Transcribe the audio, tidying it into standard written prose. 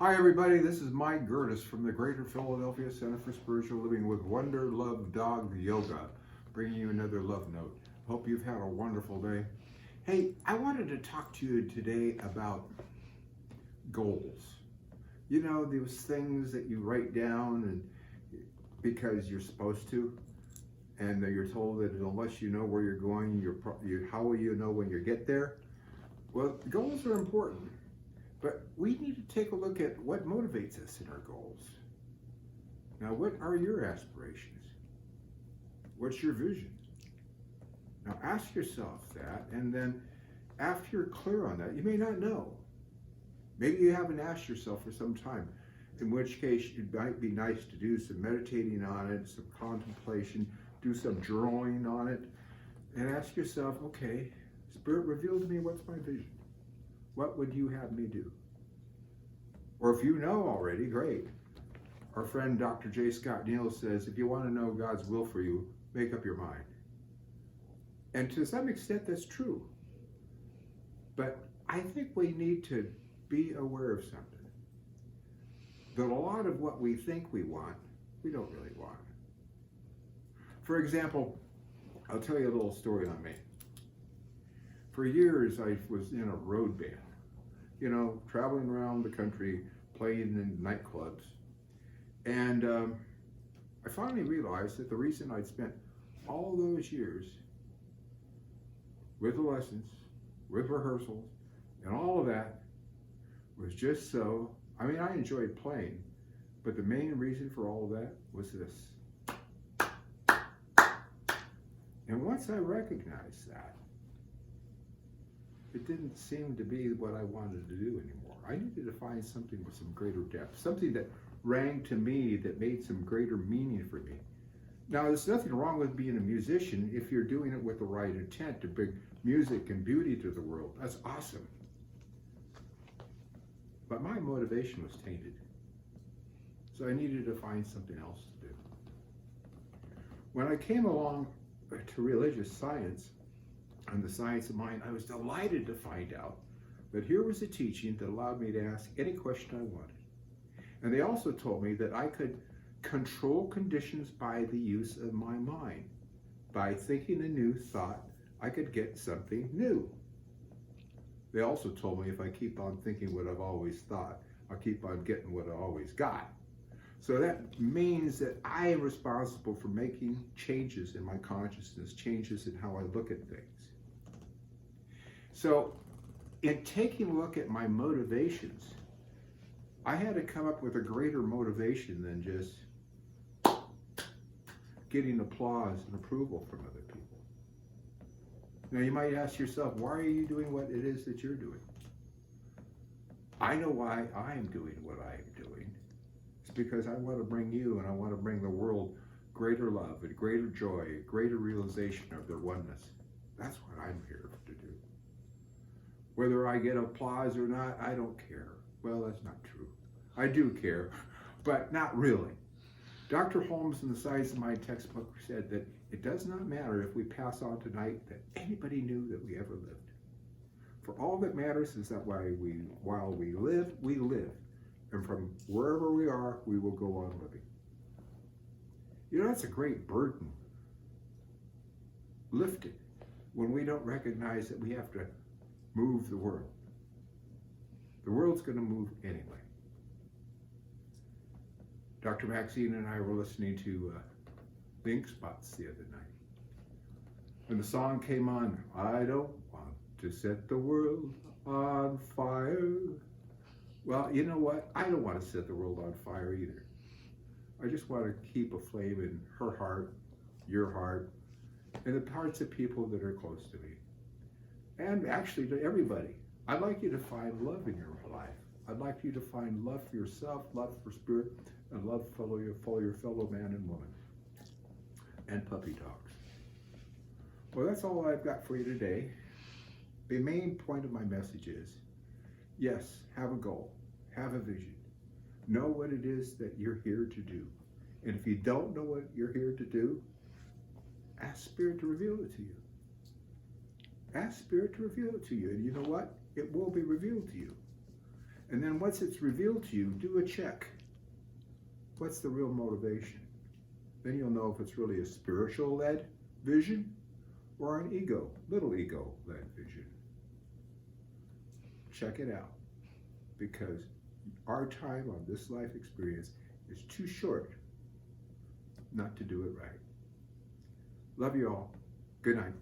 Hi everybody, this is Mike Gerdes from the Greater Philadelphia Center for Spiritual Living with Wonder Love Dog Yoga, bringing you another love note. Hope you've had a wonderful day. Hey, I wanted to talk to you today about goals. You know, those things that you write down and because you're supposed to, and you're told that unless you know where you're going, how will you know when you get there? Well, goals are important. But we need to take a look at what motivates us in our goals. Now, what are your aspirations? What's your vision? Now, ask yourself that, and then after you're clear on that, you may not know. Maybe you haven't asked yourself for some time, in which case it might be nice to do some meditating on it, some contemplation, do some journaling on it, and ask yourself, okay, Spirit, reveal to me what's my vision. What would you have me do? Or if you know already, great. Our friend Dr. J. Scott Neal says, if you want to know God's will for you, make up your mind. And to some extent, that's true. But I think we need to be aware of something. That a lot of what we think we want, we don't really want. For example, I'll tell you a little story on me. For years, I was in a road band. You know, traveling around the country, playing in nightclubs. And I finally realized that the reason I'd spent all those years with the lessons, with rehearsals, and all of that was just so, I mean, I enjoyed playing, but the main reason for all of that was this. And once I recognized that, it didn't seem to be what I wanted to do anymore. I needed to find something with some greater depth, something that rang to me, that made some greater meaning for me. Now, there's nothing wrong with being a musician if you're doing it with the right intent to bring music and beauty to the world. That's awesome. But my motivation was tainted. So I needed to find something else to do. When I came along to religious science, and the science of mind, I was delighted to find out that here was a teaching that allowed me to ask any question I wanted. And they also told me that I could control conditions by the use of my mind. By thinking a new thought, I could get something new. They also told me if I keep on thinking what I've always thought, I'll keep on getting what I always got. So that means that I am responsible for making changes in my consciousness, changes in how I look at things. So, in taking a look at my motivations, I had to come up with a greater motivation than just getting applause and approval from other people. Now, you might ask yourself, why are you doing what it is that you're doing? I know why I'm doing what I am doing. It's because I want to bring you and I want to bring the world greater love and greater joy, greater realization of their oneness. That's what I'm here to do. Whether I get applause or not, I don't care. Well, that's not true. I do care, but not really. Dr. Holmes in the Science of Mind textbook said that it does not matter if we pass on tonight that anybody knew that we ever lived. For all that matters is that while we live, we live. And from wherever we are, we will go on living. You know, that's a great burden lifted when we don't recognize that we have to move the world. The world's going to move anyway. Dr. Maxine and I were listening to the Ink Spots the other night. And the song came on, I don't want to set the world on fire. Well, you know what? I don't want to set the world on fire either. I just want to keep a flame in her heart, your heart, and the hearts of people that are close to me. And actually to everybody. I'd like you to find love in your life. I'd like you to find love for yourself, love for spirit, and love for your fellow man and woman. And puppy dogs. Well, that's all I've got for you today. The main point of my message is, yes, have a goal, have a vision. Know what it is that you're here to do. And if you don't know what you're here to do, ask Spirit to reveal it to you. Ask Spirit to reveal it to you. And you know what? It will be revealed to you. And then once it's revealed to you, do a check. What's the real motivation? Then you'll know if it's really a spiritual-led vision or an little ego-led vision. Check it out, because our time on this life experience is too short not to do it right. Love you all. Good night.